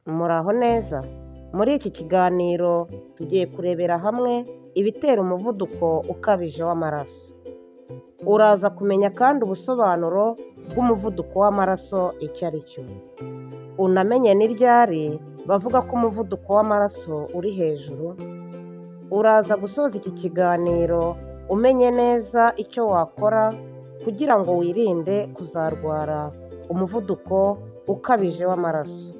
Muraho neza, muri iki kiganiro tugiye kurebera hamwe ibitera umuvuduko ukabije w'amaraso. Uraza kumenya kandi ubusobanuro bw'umuvuduko w'amaraso icyo ari cyo. Unamenye ni ryari bavuga ko umuvuduko w'amaraso uri hejuru. Uraza gusoza iki kiganiro umenye neza icyo wakora kugira ngo wirinde kuzarwara umuvuduko ukabije w'amaraso.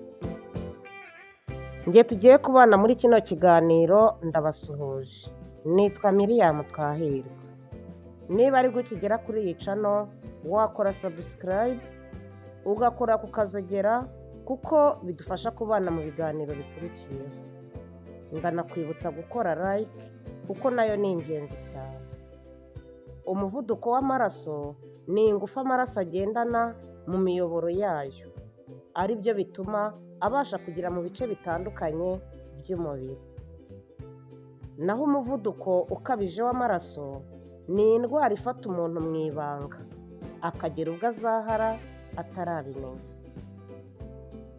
Njye tugiye kubana muri kino kiganiro ndabasuhuje. Nitwa Miriam Twahirwa. Niba ari ukigera kuri iyi channel wakora subscribe, ugakora ku kazogera kuko bidufasha kubana mu biganiro bikurikiye. Ndanakwibutsa gukora like kuko nayo ni ingenzi cyane. Umuvuduko w'amaraso ni ingufu amaraso agendana mu miyoboro yayo, ari byo bituma abasha kugera mu bice bitandukanye by'umubiri. Naho umuvuduko ukabije w'amaraso ni indwara ifata umuntu mu ibanga, akagera ubwo azahara atarabimenya.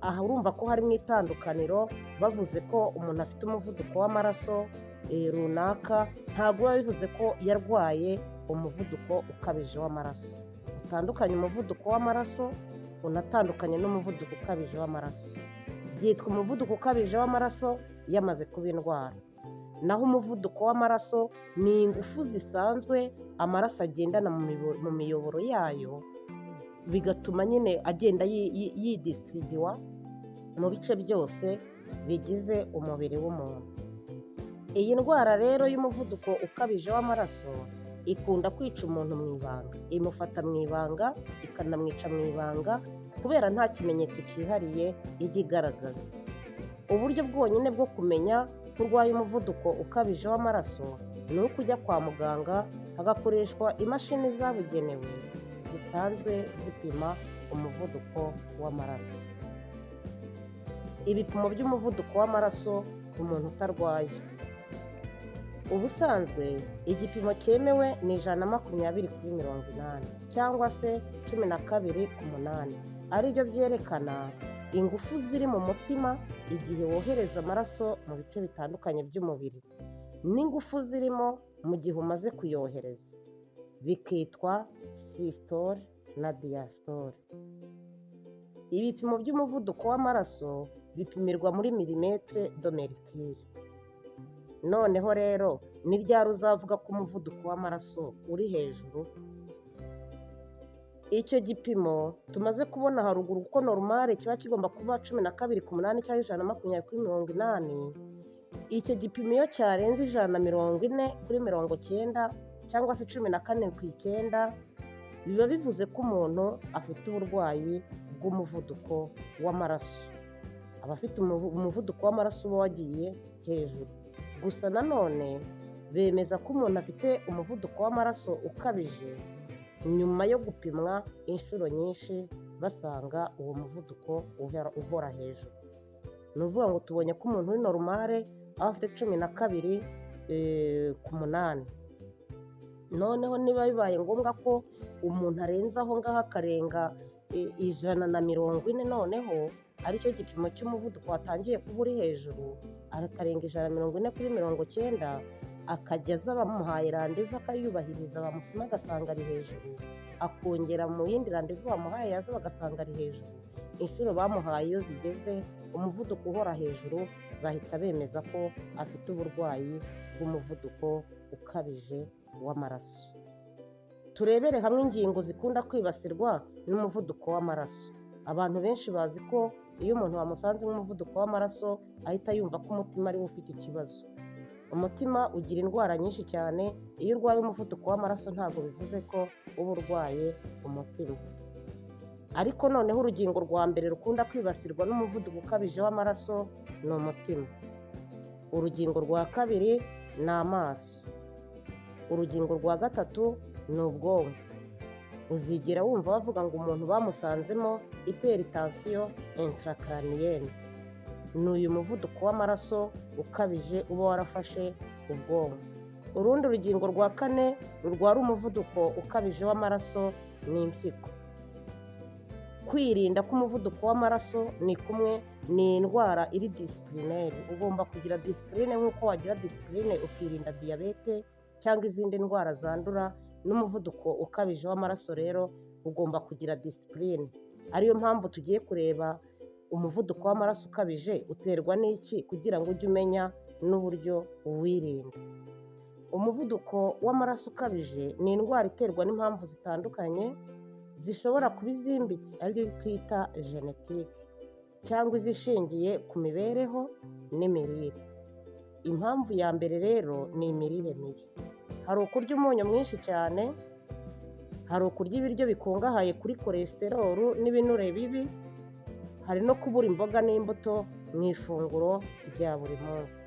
Aha urumva ko harimo itandukaniro, bavuze ko umuntu afite umuvuduko w'amaraso runaka, ntabwo biba bivuze ko yarwaye umuvuduko ukabije w'amaraso. Utandukanye umuvuduko w'amaraso, unatandukanye n'umuvuduko ukabije w'amaraso. Byitwa umuvuduko ukabije w'amaraso yamaze kuba indwara. Naho umuvuduko w'amaraso ni ingufu zisanzwe amaraso agendana mu miyoboro yayo, bigatuma nyine agenda yidisitiribiwa mu bice byose bigize umubiri w'umuntu. Iyi ndwara rero y'umuvuduko ukabije w'amaraso ikunda kwica umuntu mu ibanga, imufata mu ibanga, ikanamwica mu ibanga kubera nta kimenyetso cyihariye ijya igaragaza. Uburyo bwonyine bwo kumenya ko urwaye umuvuduko ukabije w'amaraso ni uko ujya kwa muganga hagakoreshwa imashini zabugenewe zisanzwe zipima umuvuduko w'amaraso. Ibipimo by'umuvuduko w'amaraso ku muntu utarwaye. Ubusanzwe igipimo cyemewe ni 120/80 cyangwa se 12/8, aribyo byerekana ingufu ziri mu mutima igihe wohereza amaraso mu bice bitandukanye by'umubiri n'ingufu zirimo mu gihe umaze kuyohereza, bikitwa systole na diastole. Ibipimo by'umuvuduko w'amaraso bipimirwa muri milimetre de mercure. Noneho rero ni ryari uzavuga ko umuvuduko w'amaraso uri hejuru? Icyo gipimo tumaze kubona haruguru ko normale kiba kigomba kuba 12/8 cyangwa 120/80. Icyo gipimo iyo cyarenze 140/90 cyangwa se 14/9, biba bivuze ko umuntu afite uburwayi bw'umuvuduko w'amaraso. Abafite umuvuduko w'amaraso uba wagiye hejuru. Gusa nanone bemeza ko umuntu afite umuvuduko w'amaraso ukabije nyuma yo gupimwa inshuro nyinshi basanga uwo muvuduko uhora hejuru. Ni ukuvuga ngo tubonye ko umuntu uri normale aba afite 12/8. Noneho niba bibaye ngombwa ko umuntu arenza aho ngaho akarenga 140, noneho aricyo gipimo cy'umuvuduko watangiye kuba uri hejuru, akarenga 140/90, akajya aza bamuhaye randevu akayubahiriza, bamupima agasanga ari hejuru, akongera mu yindi randevu bamuhaye yaza bagasanga ari hejuru. Inshuro bamuhaye iyo zigeze umuvuduko uhora hejuru, bahita bemeza ko afite uburwayi bw'umuvuduko ukabije w'amaraso. Turebere hamwe ingingo zikunda kwibasirwa n'umuvuduko w'amaraso. Abantu benshi bazi ko iyo umuntu bamusanze nk'umuvuduko w'amaraso ahita yumva ko umutima ari we ufite ikibazo. Umutima ugira indwara nyinshi cyane. Iyo urwaye umuvuduko w'amaraso ntabwo bivuze ko uba urwaye umutima. Ariko noneho urugingo rwa mbere rukunda kwibasirwa n'umuvuduko ukabije w'amaraso ni umutima. Urugingo rwa kabiri ni amaso. Urugingo rwa gatatu ni ubwonko. Uzigera wumva bavuga ngo umuntu bamusanzemo hypertension intracranienne. Ni uyu muvuduko w'amaraso ukabije uba warafashe ubwonko. Urundi rugingo rwa kane rurwara umuvuduko ukabije w'amaraso ni impyiko. Kwirinda k'umuvuduko w'amaraso ni indwara iri disiplineri. Ugomba kugira disipurine nk'uko wagira disipurine ukirinda diyabete cyangwa izindi ndwara zandura n'umuvuduko ukabije w'amaraso. Rero ugomba kugira disipurine. Ariyo mpamvu tugiye kureba umuvuduko w'amaraso ukabije uterwa n'iki, kugira ngo ujye umenya n'uburyo uwirinda. Umuvuduko w'amaraso ukabije ni indwara iterwa n'impamvu zitandukanye, zishobora kuba izimbitse ariyo twita genetike, cyangwa izishingiye ku mibereho n'imirire. Impamvu ya mbere rero ni imirire mibi. Hari ukurya umunyu mwinshi cyane, hari ukurya ibiryo bikungahaye kuri cholesterol n'ibinure bibi, hari no kubura imboga n'imbuto mu ifunguro rya buri munsi.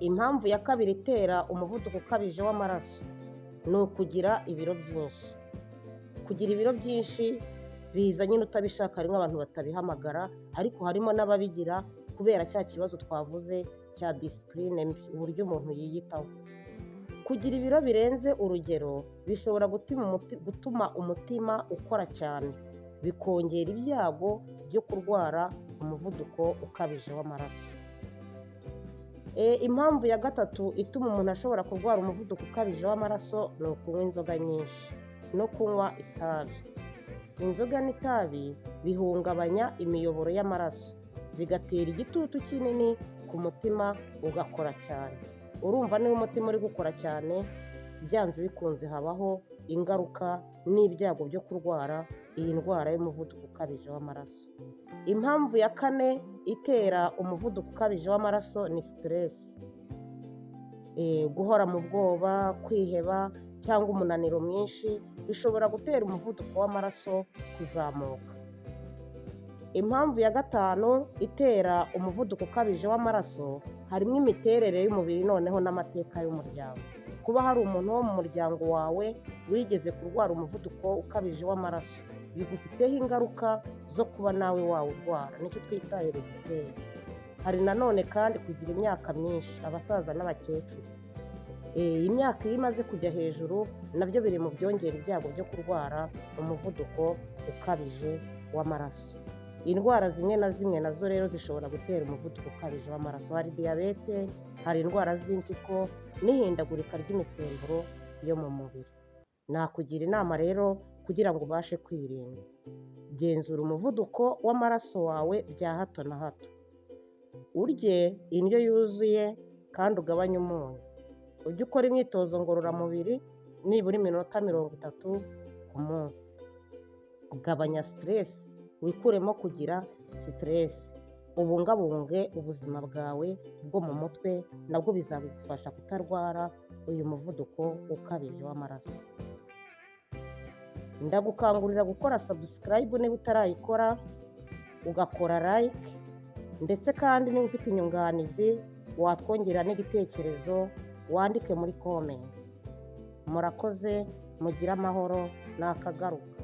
Impamvu ya kabiri itera umuvuduko ukabije w'amaraso ni ukugira ibiro byinshi. Kugira ibiro byinshi biza nyine utabishaka, harimo abantu batabihamagara, ariko harimo n'ababigira kubera cya kibazo twavuze cya disipurine mbi, uburyo umuntu yiyitaho. Kugira ibiro birenze urugero bishobora gutuma umutima ukora cyane, bikongera ibyago byo kurwara umuvuduko ukabije w'amaraso. Impamvu ya gatatu ituma umuntu ashobora kurwara umuvuduko ukabije w'amaraso ni ukunywa inzoga nyinshi no kunywa itabi. Inzoga n'itabi bihungabanya imiyoboro y'amaraso, bigatera igitutu kinini ku mutima ugakora cyane. Urumva niba umutima uri gukora cyane, byanze bikunze habaho ingaruka n'ibyago byo kurwara iyi ndwara y'umuvuduko ukabije w'amaraso. Impamvu ya kane itera umuvuduko ukabije w'amaraso ni siteresi. Guhora mu bwoba, kwiheba cyangwa umunaniro mwinshi bishobora gutera umuvuduko w'amaraso kuzamuka. Impamvu ya gatanu itera umuvuduko ukabije w'amaraso harimo imiterere y'umubiri noneho n'amateka y'umuryango. Kuba hari umuntu wo mu muryango wawe wigeze kurwara umuvuduko ukabije w'amaraso bigufiteho ingaruka zo kuba nawe wawurwara, nicyo twita herediteri. Hari nanone kandi kugira imyaka myinshi, abasaza n'abakecuru. Imyaka iyo imaze kujya hejuru nabyo biri mu byongera ibyago byo kurwara umuvuduko ukabije w'amaraso. Indwara zimwe na zimwe nazo rero zishobora gutera umuvuduko ukabije w'amaraso. Hari diyabete, hari indwara z'impyiko n'ihindagurika ry'imisemburo yo mu mubiri. Nakugira inama rero kugira ngo ubashe kwirinda. Genzura umuvuduko w'amaraso wawe bya hato na hato. Urye indyo yuzuye kandi ugabanye umunyu. Ujye ukora imyitozo ngororamubiri nibura iminota 30 ku munsi. Ugabanya siteresi, wikuremo kugira siteresi. Ubungabunge ubuzima bwawe bwo mu mutwe, nabwo bizagufasha kutarwara uyu muvuduko ukabije w'amaraso. Ndagukangurira gukora subscribe niba utarayikora, ugakora like, ndetse kandi niba ufite inyunganizi watwongera n'igitekerezo wandike muri comment. Murakoze, mugire amahoro, nakagaruka.